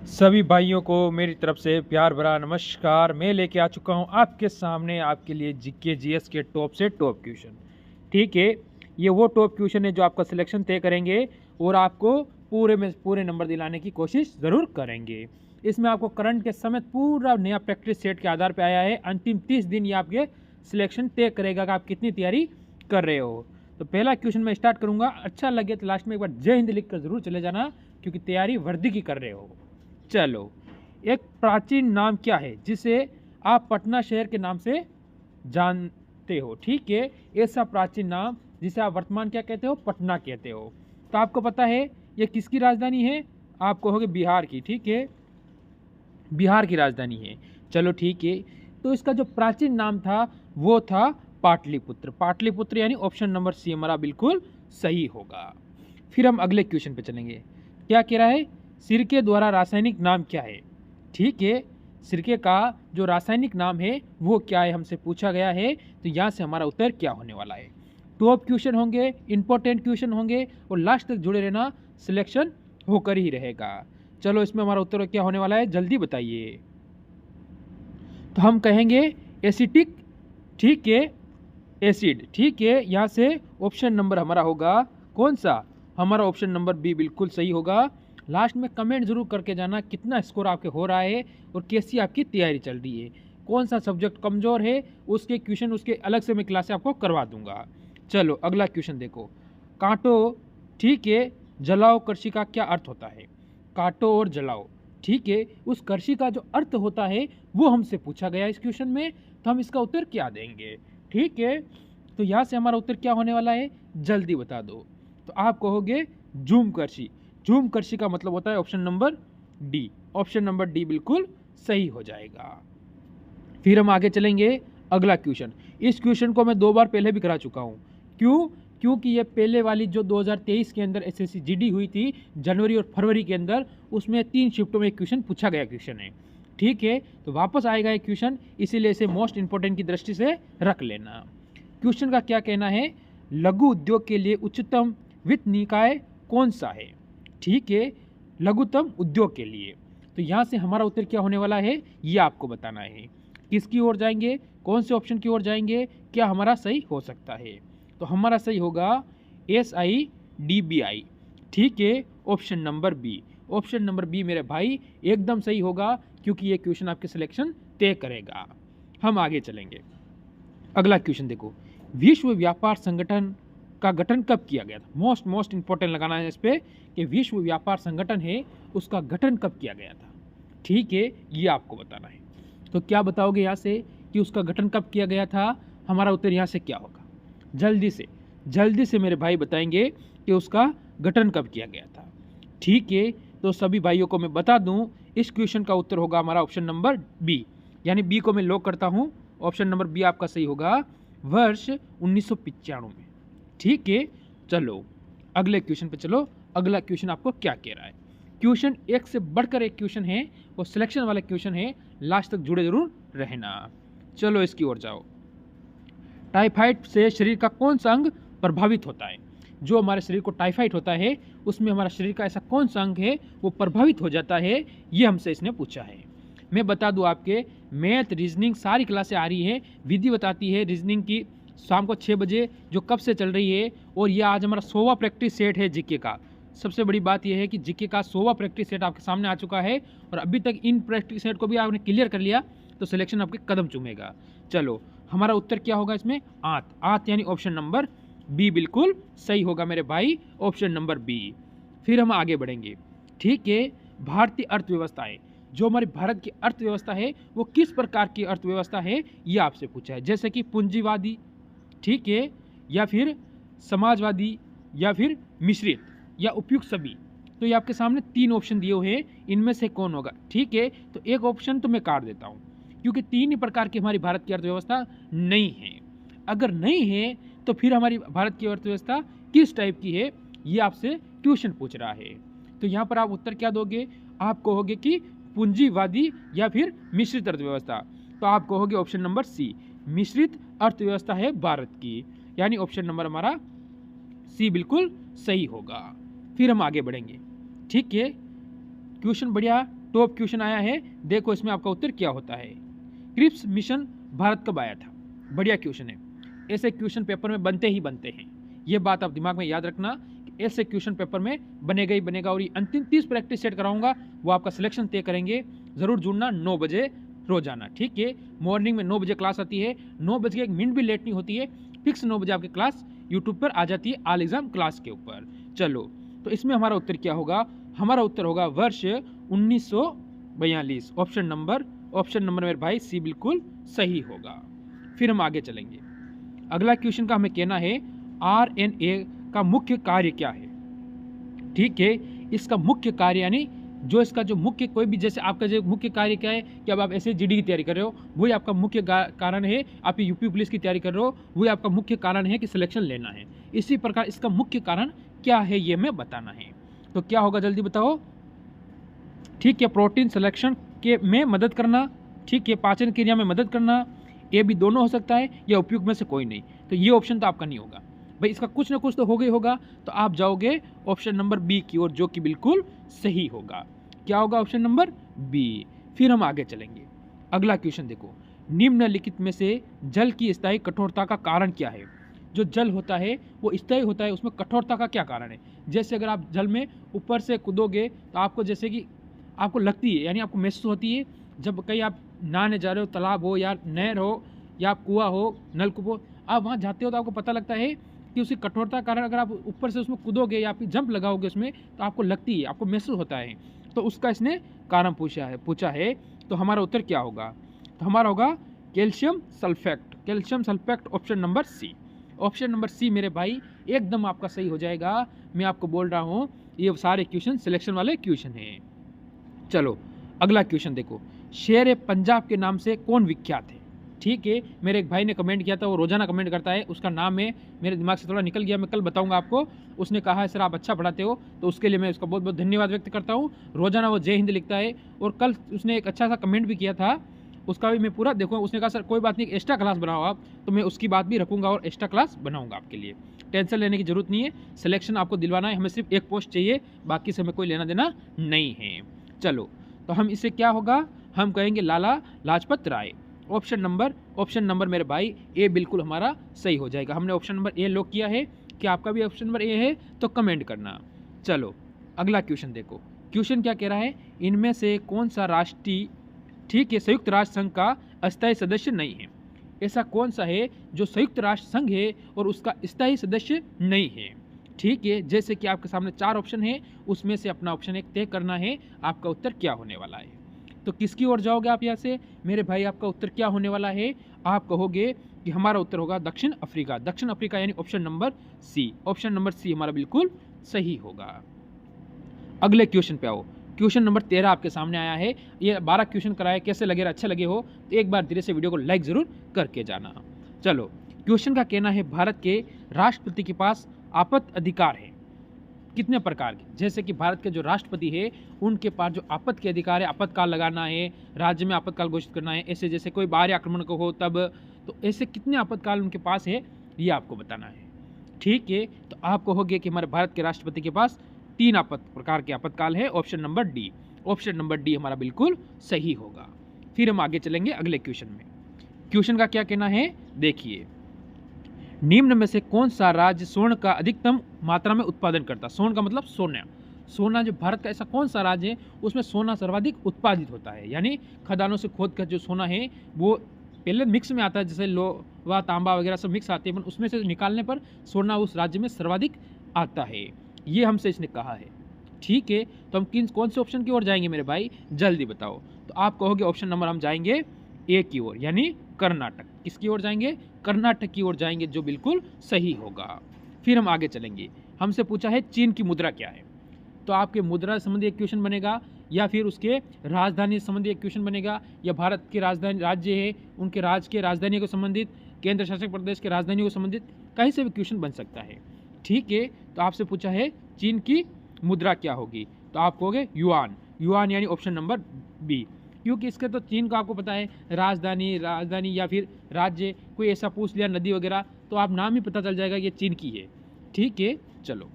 सभी भाइयों को मेरी तरफ से प्यार भरा नमस्कार। मैं लेके आ चुका हूँ आपके सामने आपके लिए जीके जीएस के टॉप से टॉप क्वेश्चन। ठीक है, ये वो टॉप क्वेश्चन है जो आपका सिलेक्शन तय करेंगे और आपको पूरे में पूरे नंबर दिलाने की कोशिश ज़रूर करेंगे। इसमें आपको करंट के समेत पूरा नया प्रैक्टिस सेट के आधार पर आया है। अंतिम 30 दिन ये आपके सिलेक्शन तय करेगा कि आप कितनी तैयारी कर रहे हो। तो पहला क्वेश्चन मैं स्टार्ट करूंगा। अच्छा लगे तो लास्ट में एक बार जय हिंद लिख कर जरूर चले जाना, क्योंकि तैयारी वर्दी की कर रहे हो। चलो, एक प्राचीन नाम क्या है जिसे आप पटना शहर के नाम से जानते हो? ठीक है, ऐसा प्राचीन नाम जिसे आप वर्तमान क्या कहते हो? पटना कहते हो। तो आपको पता है ये किसकी राजधानी है? आप कहोगे बिहार की। ठीक है, बिहार की राजधानी है। चलो ठीक है, तो इसका जो प्राचीन नाम था वो था पाटलिपुत्र। पाटलिपुत्र यानी ऑप्शन नंबर सी हमारा बिल्कुल सही होगा। फिर हम अगले क्वेश्चन पे चलेंगे। क्या कह रहा है? सिरके द्वारा रासायनिक नाम क्या है? ठीक है, सिरके का जो रासायनिक नाम है वो क्या है हमसे पूछा गया है। तो यहाँ से हमारा उत्तर क्या होने वाला है? टॉप क्वेश्चन होंगे, इंपॉर्टेंट क्वेश्चन होंगे और लास्ट तक जुड़े रहना, सिलेक्शन होकर ही रहेगा। चलो, इसमें हमारा उत्तर क्या होने वाला है जल्दी बताइए। तो हम कहेंगे एसिटिक। ठीक है, एसिड। ठीक है, यहाँ से ऑप्शन नंबर हमारा होगा कौन सा? हमारा ऑप्शन नंबर बी बिल्कुल सही होगा। लास्ट में कमेंट जरूर करके जाना कितना स्कोर आपके हो रहा है और कैसी आपकी तैयारी चल रही है। कौन सा सब्जेक्ट कमजोर है उसके क्वेश्चन उसके अलग से मैं क्लास से आपको करवा दूंगा। चलो अगला क्वेश्चन देखो। काटो। ठीक है, जलाओ कृषि का क्या अर्थ होता है? काटो और जलाओ। ठीक है, उस कृषि का जो अर्थ होता है वो हमसे पूछा गया इस क्वेश्चन में, तो हम इसका उत्तर क्या देंगे? ठीक है, तो यहाँ से हमारा उत्तर क्या होने वाला है जल्दी बता दो। तो आप कहोगे झूम कृषि। झूम कृषि का मतलब होता है option number D. Option number D बिल्कुल सही हो जाएगा। फिर हम आगे चलेंगे। अगला क्वेश्चन, इस क्वेश्चन को मैं 2 बार पहले भी करा चुका हूँ। क्यों? क्योंकि ये पहले वाली जो 2023 के अंदर एसएससी जीडी हुई थी जनवरी और फरवरी के अंदर, उसमें 3 शिफ्टों में क्वेश्चन पूछा गया क्वेश्चन है। ठीक है, तो वापस आएगा एक क्वेश्चन, इसीलिए इसे मोस्ट इंपोर्टेंट की दृष्टि से रख लेना। क्वेश्चन का क्या कहना है? लघु उद्योग के लिए उच्चतम वित्त निकाय कौन सा है? ठीक है, लघुतम उद्योग के लिए। तो यहाँ से हमारा उत्तर क्या होने वाला है ये आपको बताना है। किसकी ओर जाएंगे, कौन से ऑप्शन की ओर जाएंगे, क्या हमारा सही हो सकता है? तो हमारा सही होगा SIDBI। ठीक है, option number B. Option number B मेरे भाई एकदम सही होगा, क्योंकि ये क्वेश्चन आपके सिलेक्शन तय करेगा। हम आगे चलेंगे। अगला क्वेश्चन देखो। विश्व व्यापार संगठन का गठन कब किया गया था? मोस्ट इंपॉर्टेंट लगाना है इस पे कि विश्व व्यापार संगठन है उसका गठन कब किया गया था। ठीक है, ये आपको बताना है। तो क्या बताओगे यहाँ से कि उसका गठन कब किया गया था? हमारा उत्तर यहाँ से क्या होगा? जल्दी से मेरे भाई बताएंगे कि उसका गठन कब किया गया था। ठीक है, तो सभी भाइयों को मैं बता दूं इस क्वेश्चन का उत्तर होगा हमारा ऑप्शन नंबर बी, यानी बी को मैं लॉक करता हूं। ऑप्शन नंबर बी आपका सही होगा, वर्ष 1995 में। ठीक है, चलो अगले क्वेश्चन पे चलो। अगला क्वेश्चन आपको क्या कह रहा है? क्वेश्चन एक से बढ़कर एक क्वेश्चन है और सिलेक्शन वाला क्वेश्चन है, लास्ट तक जुड़े जरूर रहना। चलो इसकी ओर जाओ। टाइफाइड से शरीर का कौन सा अंग प्रभावित होता है? जो हमारे शरीर को टाइफाइड होता है उसमें हमारा शरीर का ऐसा कौन सा अंग है वो प्रभावित हो जाता है, ये हमसे इसने पूछा है। मैं बता दूं आपके मैथ रीजनिंग सारी क्लासें आ रही है, विधि बताती है रीजनिंग की शाम को 6 बजे जो कब से चल रही है। और ये आज हमारा 100वां प्रैक्टिस सेट है जीके का। सबसे बड़ी बात यह है कि जीके का 100वां प्रैक्टिस सेट आपके सामने आ चुका है और अभी तक इन प्रैक्टिस सेट को भी आपने क्लियर कर लिया तो सिलेक्शन आपके कदम चूमेगा। चलो हमारा उत्तर क्या होगा इसमें? आंत यानी ऑप्शन नंबर बी बिल्कुल सही होगा मेरे भाई, ऑप्शन नंबर बी। फिर हम आगे बढ़ेंगे। ठीक है, भारतीय अर्थव्यवस्था है, जो हमारी भारत की अर्थव्यवस्था है वो किस प्रकार की अर्थव्यवस्था है ये आपसे पूछा है। जैसे कि पूंजीवादी, ठीक है, या फिर समाजवादी, या फिर मिश्रित, या उपयुक्त सभी। तो ये आपके सामने 3 ऑप्शन दिए हुए हैं, इनमें से कौन होगा? ठीक है, तो एक ऑप्शन तो मैं काट देता हूँ, क्योंकि 3 ही प्रकार की हमारी भारत की अर्थव्यवस्था नहीं है। अगर नहीं है तो फिर हमारी भारत की अर्थव्यवस्था किस टाइप की है ये आपसे क्वेश्चन पूछ रहा है। तो यहाँ पर आप उत्तर क्या दोगे? आप कहोगे कि पूंजीवादी या फिर मिश्रित अर्थव्यवस्था। तो आप कहोगे ऑप्शन नंबर सी, मिश्रित अर्थव्यवस्था है भारत की, यानी ऑप्शन नंबर हमारा सी बिल्कुल सही होगा। फिर हम आगे बढ़ेंगे। ठीक है, क्वेश्चन बढ़िया टॉप क्वेश्चन आया है, देखो इसमें आपका उत्तर क्या होता है। क्रिप्स मिशन भारत कब आया था? बढ़िया क्वेश्चन है, ऐसे क्वेश्चन पेपर में बनते ही बनते हैं, ये बात आप दिमाग में याद रखना। ऐसे क्वेश्चन पेपर में बनेगा ही बनेगा। और ये अंतिम 30 प्रैक्टिस सेट कराऊंगा, वो आपका सिलेक्शन तय करेंगे। जरूर जुड़ना 9 बजे रोजाना, ठीक है। मॉर्निंग में 9 बजे क्लास आती है, 9 बजे के 1 मिनट भी लेट नहीं होती है, फिक्स 9 बजे आपकी क्लास यूट्यूब पर आ जाती है ऑल एग्जाम क्लास के ऊपर। चलो, तो इसमें हमारा उत्तर क्या होगा? हमारा उत्तर होगा वर्ष 1942। ऑप्शन नंबर मेरे भाई सी बिल्कुल सही होगा। फिर हम आगे चलेंगे। अगला क्वेश्चन का हमें कहना है RNA का मुख्य कार्य क्या है? ठीक है, इसका मुख्य कार्य यानी जो इसका जो मुख्य, कोई भी जैसे आपका जो मुख्य कार्य क्या है कि अब आप ऐसे GD की तैयारी कर रहे हो, वही आपका मुख्य कारण है। आप यूपी पुलिस की तैयारी कर रहे हो, वही आपका मुख्य कारण है कि सिलेक्शन लेना है। इसी प्रकार इसका मुख्य कारण क्या है ये हमें बताना है। तो क्या होगा जल्दी बताओ। ठीक है, प्रोटीन सिलेक्शन के में मदद करना, ठीक है, पाचन क्रिया में मदद करना, ये भी दोनों हो सकता है, या उपयुक्त में से कोई नहीं। तो ये ऑप्शन तो आपका नहीं होगा भाई, इसका कुछ ना कुछ तो हो गई होगा। तो आप जाओगे ऑप्शन नंबर बी की ओर, जो कि बिल्कुल सही होगा। क्या होगा? Option number B. फिर हम आगे चलेंगे। अगला क्वेश्चन देखो, निम्नलिखित में से जल की स्थायी कठोरता का कारण क्या है? जो जल होता है वो स्थायी होता है, उसमें कठोरता का क्या कारण है? जैसे अगर आप जल में ऊपर से कूदोगे तो आपको जैसे कि आपको लगती है, यानी आपको महसूस होती है, जब कहीं आप नहाने जा रहे हो, तालाब हो या नहर हो या कुआं हो, नलकूप हो, आप वहाँ जाते हो तो आपको पता लगता है कि उसकी कठोरता के कारण अगर आप ऊपर से उसमें कूदोगे या फिर जंप लगाओगे उसमें, तो आपको लगती है, आपको महसूस होता है। तो उसका इसने कारण पूछा है। तो हमारा उत्तर क्या होगा? तो हमारा होगा calcium sulphate. Option number C. Option number C मेरे भाई एकदम आपका सही हो जाएगा। मैं आपको बोल रहा हूँ, ये सारे क्वेश्चन सिलेक्शन वाले क्वेश्चन हैं। चलो, अगला क्वेश्चन देखो, शेर पंजाब के नाम से कौन विख्यात है? ठीक है, मेरे एक भाई ने कमेंट किया था, वो रोजाना कमेंट करता है, उसका नाम है, मेरे दिमाग से थोड़ा निकल गया, मैं कल बताऊंगा आपको। उसने कहा है सर आप अच्छा पढ़ाते हो, तो उसके लिए मैं उसका बहुत बहुत धन्यवाद व्यक्त करता हूँ। रोजाना वो जय हिंद लिखता है, और कल उसने एक अच्छा सा कमेंट भी किया था, उसका भी मैं पूरा देखूँ। उसने कहा सर कोई बात नहीं, एक्स्ट्रा क्लास बनाओ आप, तो मैं उसकी बात भी रखूँगा और एक्स्ट्रा क्लास बनाऊँगा आपके लिए। टेंशन लेने की जरूरत नहीं है, सिलेक्शन आपको दिलवाना है, हमें सिर्फ एक पोस्ट चाहिए, बाकी से हमें कोई लेना देना नहीं है। चलो, तो हम इससे क्या होगा, हम कहेंगे लाला लाजपत राय। ऑप्शन नंबर मेरे भाई ए बिल्कुल हमारा सही हो जाएगा। हमने ऑप्शन नंबर ए लॉक किया है। क्या आपका भी ऑप्शन नंबर ए है? तो कमेंट करना। चलो, अगला क्वेश्चन देखो, क्वेश्चन क्या कह रहा है, इनमें से कौन सा राष्ट्रीय, ठीक है, संयुक्त राष्ट्र संघ का अस्थायी सदस्य नहीं है? ऐसा कौन सा है जो संयुक्त राष्ट्र संघ है और उसका स्थायी सदस्य नहीं है? ठीक है, जैसे कि आपके सामने 4 ऑप्शन है, उसमें से अपना ऑप्शन एक तय करना है, आपका उत्तर क्या होने वाला है। तो किसकी ओर जाओगे आप यहाँ से मेरे भाई? आपका उत्तर क्या होने वाला है? आप कहोगे कि हमारा उत्तर होगा दक्षिण अफ्रीका, यानी option number C. Option number C हमारा बिल्कुल सही होगा। अगले क्वेश्चन पे आओ। क्वेश्चन नंबर 13 आपके सामने आया है। ये 12 क्वेश्चन कराए, कैसे लगे? अच्छे लगे हो तो एक बार धीरे से वीडियो को लाइक जरूर करके जाना। चलो, क्वेश्चन का कहना है भारत के राष्ट्रपति के पास आपात अधिकार है कितने प्रकार के? जैसे कि भारत के जो राष्ट्रपति है उनके पास जो आपात के अधिकार है, आपातकाल लगाना है, राज्य में आपातकाल घोषित करना है, ऐसे जैसे कोई बाहरी आक्रमण को हो तब, तो ऐसे कितने आपातकाल उनके पास है ये आपको बताना है। ठीक है, तो आप कहोगे कि हमारे भारत के राष्ट्रपति के पास 3 प्रकार के आपातकाल है। ऑप्शन नंबर डी हमारा बिल्कुल सही होगा। फिर हम आगे चलेंगे अगले क्वेश्चन में। क्वेश्चन का क्या कहना है देखिए, निम्न में से कौन सा राज्य स्वर्ण का अधिकतम मात्रा में उत्पादन करता? स्वर्ण का मतलब सोना जो भारत का ऐसा कौन सा राज्य है उसमें सोना सर्वाधिक उत्पादित होता है? यानी खदानों से खोद कर जो सोना है वो पहले मिक्स में आता है, जैसे लोहा तांबा वगैरह सब मिक्स आते हैं, पर उसमें से निकालने पर सोना उस राज्य में सर्वाधिक आता है, ये हमसे इसने कहा है। ठीक है, तो हम कौन से ऑप्शन की ओर जाएंगे मेरे भाई? जल्दी बताओ। तो आप कहोगे ऑप्शन नंबर हम जाएंगे ए की ओर, यानी कर्नाटक। किसकी ओर जाएंगे? कर्नाटक की ओर जाएंगे, जो बिल्कुल सही होगा। फिर हम आगे चलेंगे। हमसे पूछा है चीन की मुद्रा क्या है? तो आपके मुद्रा संबंधी एक क्वेश्चन बनेगा, या फिर उसके राजधानी संबंधी एक क्वेश्चन बनेगा, या भारत के राजधानी राज्य है उनके राज्य के राजधानी को संबंधित, केंद्र शासित प्रदेश के राजधानी को संबंधित, कहीं से भी क्वेश्चन बन सकता है। ठीक है, तो आपसे पूछा है चीन की मुद्रा क्या होगी? तो आप कहोगे युआन, यानी ऑप्शन नंबर बी, क्योंकि इसके तो चीन का आपको पता है राजधानी या फिर राज्य, कोई ऐसा पूछ लिया नदी वगैरह तो आप नाम ही पता चल जाएगा ये चीन की है। ठीक है, चलो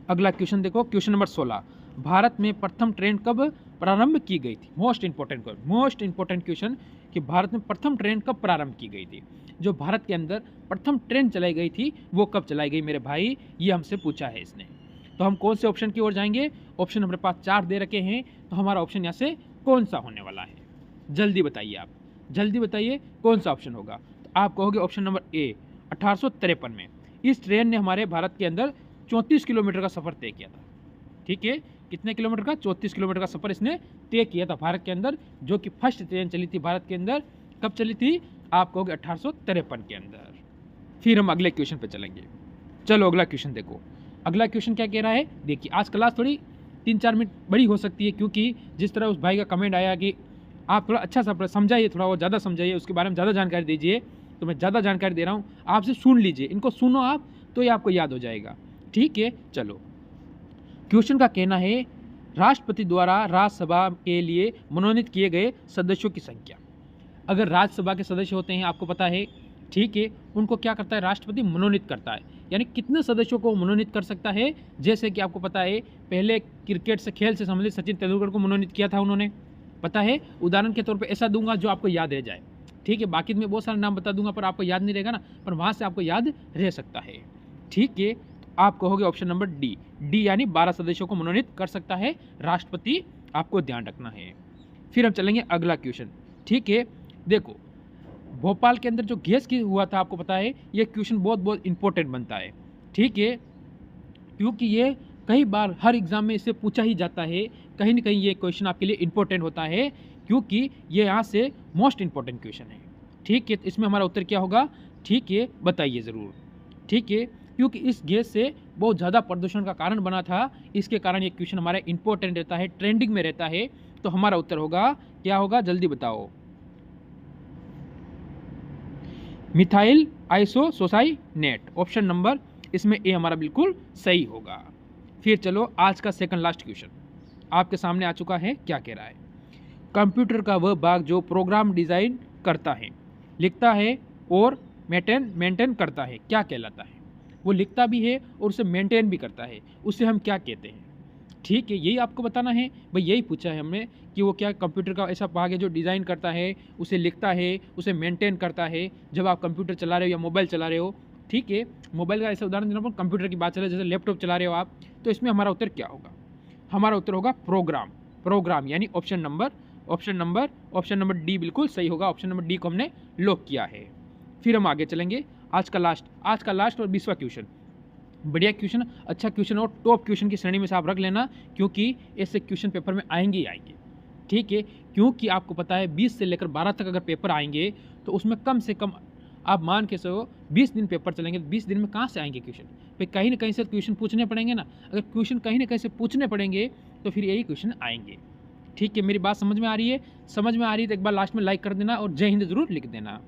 अगला क्वेश्चन देखो, क्वेश्चन नंबर 16, भारत में प्रथम ट्रेन कब प्रारंभ की गई थी? मोस्ट इंपॉर्टेंट क्वेश्चन कि भारत में प्रथम ट्रेन कब प्रारंभ की गई थी? जो भारत के अंदर प्रथम ट्रेन चलाई गई थी वो कब चलाई गई मेरे भाई, ये हमसे पूछा है इसने। तो हम कौन से ऑप्शन की ओर जाएंगे? ऑप्शन हमारे पास 4 दे रखे हैं, तो हमारा ऑप्शन यहाँ से कौन सा होने वाला है? जल्दी बताइए आप, जल्दी बताइए कौन सा ऑप्शन होगा। तो आप कहोगे ऑप्शन नंबर ए 1853 में इस ट्रेन ने हमारे भारत के अंदर 34 किलोमीटर का सफ़र तय किया था। ठीक है, कितने किलोमीटर का? 34 किलोमीटर का सफ़र इसने तय किया था भारत के अंदर, जो कि फर्स्ट ट्रेन चली थी भारत के अंदर। कब चली थी? आप कहोगे 1853 के अंदर। फिर हम अगले क्वेश्चन पे चलेंगे। चलो अगला क्वेश्चन देखो। अगला क्वेश्चन क्या कह रहा है? देखिए आज क्लास थोड़ी 3-4 मिनट बड़ी हो सकती है, क्योंकि जिस तरह उस भाई का कमेंट आया कि आप थोड़ा अच्छा सा समझाइए, थोड़ा वो ज़्यादा समझाइए, उसके बारे में ज़्यादा जानकारी दीजिए, तो मैं ज़्यादा जानकारी दे रहा हूँ, आपसे सुन लीजिए, इनको सुनो आप, तो ये आपको याद हो जाएगा। ठीक है, चलो क्वेश्चन का कहना है राष्ट्रपति द्वारा राज्यसभा के लिए मनोनीत किए गए सदस्यों की संख्या। अगर राज्यसभा के सदस्य होते हैं, आपको पता है, ठीक है, उनको क्या करता है? राष्ट्रपति मनोनीत करता है, यानी कितने सदस्यों को मनोनीत कर सकता है? जैसे कि आपको पता है पहले क्रिकेट से, खेल से संबंधित सचिन तेंदुलकर को मनोनीत किया था उन्होंने, पता है। उदाहरण के तौर पे ऐसा दूंगा जो आपको याद रह जाए, ठीक है, बाकी मैं बहुत सारे नाम बता दूंगा पर आपको याद नहीं रहेगा ना, पर वहाँ से आपको याद रह सकता है। ठीक है, आप कहोगे ऑप्शन नंबर डी यानी 12 सदस्यों को मनोनीत कर सकता है राष्ट्रपति, आपको ध्यान रखना है। फिर हम चलेंगे अगला क्वेश्चन। ठीक है, देखो भोपाल के अंदर जो गैस की हुआ था, आपको पता है ये क्वेश्चन बहुत इंपॉर्टेंट बनता है। ठीक है, क्योंकि ये कई बार हर एग्जाम में इससे पूछा ही जाता है, कहीं ना कहीं ये क्वेश्चन आपके लिए इंपॉर्टेंट होता है, क्योंकि ये यहाँ से मोस्ट इंपॉर्टेंट क्वेश्चन है। ठीक है, इसमें हमारा उत्तर क्या होगा? ठीक है, बताइए ज़रूर। ठीक है, क्योंकि इस गैस से बहुत ज़्यादा प्रदूषण का कारण बना था, इसके कारण ये क्वेश्चन हमारा इंपॉर्टेंट रहता है, ट्रेंडिंग में रहता है। तो हमारा उत्तर होगा, क्या होगा? जल्दी बताओ। मिथाइल आइसोसाइनेट, ऑप्शन नंबर इसमें ए हमारा बिल्कुल सही होगा। फिर चलो आज का सेकंड लास्ट क्वेश्चन आपके सामने आ चुका है। क्या कह रहा है? कंप्यूटर का वह भाग जो प्रोग्राम डिज़ाइन करता है, लिखता है और मेंटेन करता है, क्या कहलाता है? वो लिखता भी है और उसे मेंटेन भी करता है, उसे हम क्या कहते हैं? ठीक है, यही आपको बताना है भाई, यही पूछा है हमने कि वो क्या कंप्यूटर का ऐसा भाग है जो डिज़ाइन करता है, उसे लिखता है, उसे मेंटेन करता है। जब आप कंप्यूटर चला रहे हो या मोबाइल चला रहे हो, ठीक है, मोबाइल का ऐसा उदाहरण देना पर कंप्यूटर की बात चले, जैसे लैपटॉप चला रहे हो आप, तो इसमें हमारा उत्तर क्या होगा? हमारा उत्तर होगा प्रोग्राम, यानी ऑप्शन नंबर डी बिल्कुल सही होगा। ऑप्शन नंबर डी को हमने लॉक किया है। फिर हम आगे चलेंगे। आज का लास्ट और 20वां क्वेश्चन, बढ़िया क्वेश्चन, अच्छा क्वेश्चन और टॉप क्वेश्चन की श्रेणी में से आप रख लेना, क्योंकि ऐसे क्वेश्चन पेपर में आएंगे ही आएंगे। ठीक है, क्योंकि आपको पता है 20 से लेकर 12 तक अगर पेपर आएंगे तो उसमें कम से कम आप मान के चलो 20 दिन पेपर चलेंगे, तो 20 दिन में कहाँ से आएंगे क्वेश्चन? फिर कहीं ना कहीं से क्वेश्चन पूछने पड़ेंगे ना। अगर क्वेश्चन कहीं ना कहीं से पूछने पड़ेंगे तो फिर यही क्वेश्चन आएंगे। ठीक है, मेरी बात समझ में आ रही है? समझ में आ रही है तो एक बार लास्ट में लाइक कर देना और जय हिंद जरूर लिख देना।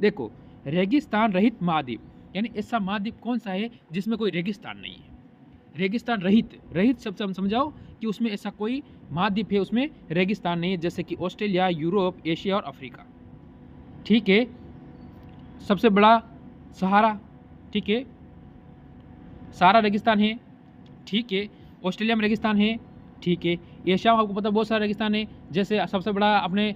देखो, रेगिस्तान रहित महाद्वीप, यानी ऐसा महाद्वीप कौन सा है जिसमें कोई रेगिस्तान नहीं है? रेगिस्तान रहित शब्द हम समझाओ कि उसमें ऐसा कोई महाद्वीप है उसमें रेगिस्तान नहीं है, जैसे कि ऑस्ट्रेलिया, यूरोप, एशिया और अफ्रीका। ठीक है, सबसे बड़ा सहारा, ठीक है, सहारा रेगिस्तान है। ठीक है, ऑस्ट्रेलिया में रेगिस्तान है। ठीक है, एशिया में आपको पता बहुत सारा रेगिस्तान है, जैसे सबसे बड़ा अपने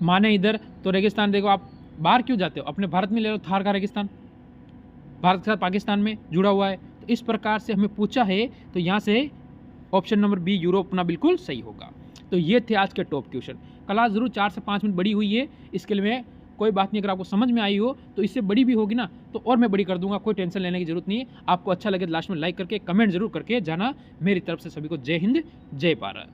माने इधर तो रेगिस्तान, देखो आप बाहर क्यों जाते हो, अपने भारत में ले लो, थार का रेगिस्तान भारत के साथ पाकिस्तान में जुड़ा हुआ है। तो इस प्रकार से हमें पूछा है, तो यहाँ से ऑप्शन नंबर बी यूरोप अपना बिल्कुल सही होगा। तो ये थे आज के टॉप क्वेश्चन। क्लास जरूर 4 से 5 मिनट बड़ी हुई है, इसके लिए मैं कोई बात नहीं, अगर आपको समझ में आई हो तो इससे बड़ी भी होगी ना तो और मैं बड़ी कर दूंगा, कोई टेंशन लेने की जरूरत नहीं है। आपको अच्छा लगे तो लास्ट में लाइक करके कमेंट जरूर करके जाना। मेरी तरफ से सभी को जय हिंद, जय भारत।